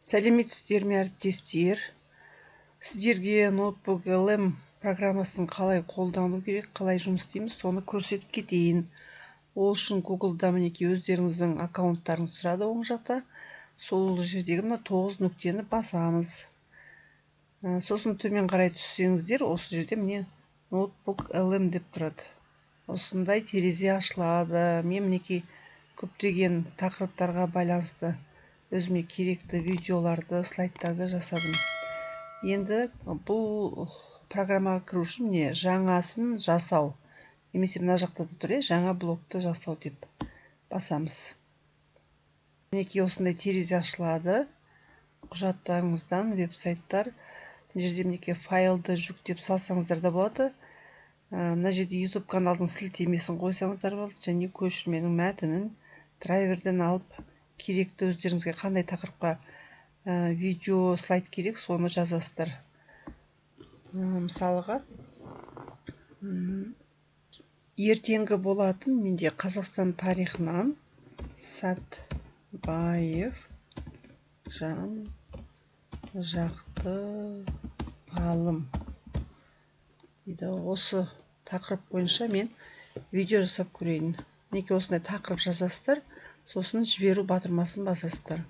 Сәлеметсіздер ме, әріптестер? Сіздерге ноутбук LM программасын қалай қолдану керек, қалай жұмыс істейміз, соны көрсетіп кетейін. Ол үшін Google-да мінекей өздеріңіздің аккаунттарыңыз тұрады оң жақта. Сол жердегі мына 9 нүктені басамыз. Сосын төмен қарай түссеңіздер, осы жерде міне ноутбук LM деп тұрады. Осындай терезе ашылады. Мен мінекей көптеген тақырыптарға байланысты өзіме керекті видеоларды, слайдтарды жасадым. Енді бұл программаға кіру үшін міне жаңасын жасау. Немесе мына жақта да тұр, жаңа блокты жасау деп басамыз. Мінекей осындай терезе ашылады. Құжаттарыңыздан веб-сайттар. Мына жерде мінекей файлды жүктеп салсаңыздар да болады. Мына жерде YouTube каналдың сілтемесін қойсаңыздар болады, және көшірменің мәтінін драйверден алып керекті өздеріңізге қандай тақырыпқа видео, слайд керек, соны жазасыздар. Мысалға, ертеңгі болатын менде Қазақстан тарихынан Сәтбаев жан жақты ғалым дейді. Осы тақырып бойынша мен видео жасап көрейін. Неге осындай тақырып жазасыздар, сосын жіберу батырмасын басасыздар.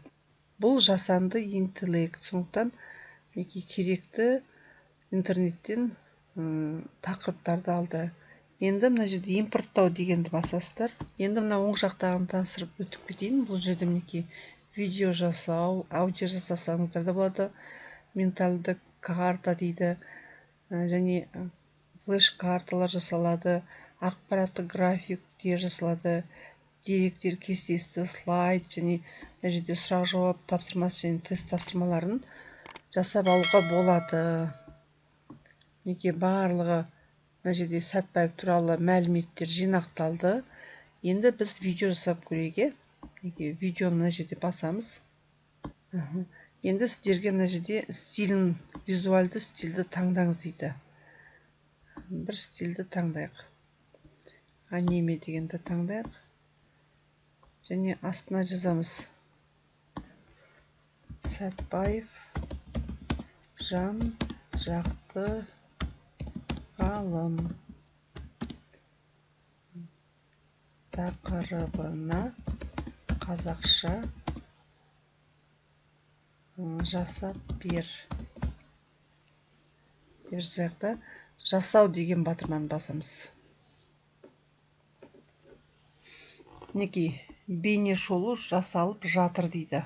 Бұл жасанды интеллект, сондықтан керекті интернеттен тақырыптарды алды. Енді мына жерде импорттау дегенді басасыздар. Енді мына оң жақтағын таныстырып өтіп кетейін. Бұл жерде мінекей видео жасау, аудио жасасаңыздар да болады. Ментальдік карта дейді, және флеш карталар жасалады, ақпараттық графиктер жасалады, деректер кестесі, слайд, және мына жерде сұрақ жауап тапсырмасы және тест тапсырмаларын жасап алуға болады. Неге барлығы мына жерде Сәтбаев туралы мәліметтер жинақталды. Енді біз видео жасап көрейік. Видеоны мына жерде басамыз. Енді сіздерге мына жерде стилін, визуалды стилді таңдаңыз дейді. Бір стилді таңдайық. Аниме дегенді таңдайық. Және астына жазамыз. Сәтбаев жан жақты ғалым тақырыбына қазақша жасап бер. Жазайықта жасау деген батырманы басамыз. Мінекей бейне шолу жасалып жатыр дейді.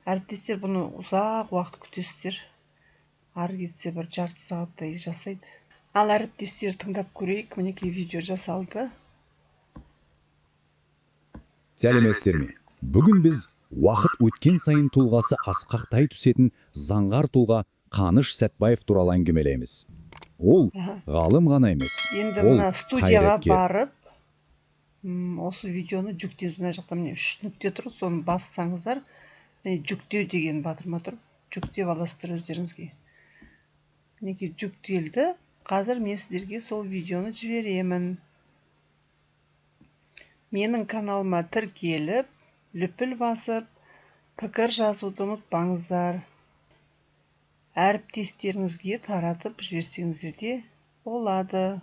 Әріптестер, бұны ұзақ уақыт күтесіздер. Ары кетсе бір жарты сағаттай жасайды. Ал әріптестер, тыңдап көрейік. Мінекей видео жасалды. Сәлеметсіздер ме? Бүгін біз уақыт өткен сайын тұлғасы асқақтай түсетін заңғар тұлға Қаныш Сәтбаев туралы әңгімелейміз. Ол ғалым ғана емес. Енді мына студияға барып, осы видеоны жүктеңіз. Мына жақта міне 3 нүкте тұр, соны бассаңыздар, жүктеу деген батырма тұр. Жүктеп аласыздар өздеріңізге. Мінекей жүктелді. Қазір мен сіздерге сол видеоны жіберемін. Менің каналыма тіркеліп, лүпіл басып, пікір жазуды ұмытпаңыздар. Әріптестеріңізге таратып жіберсеңіздер де болады.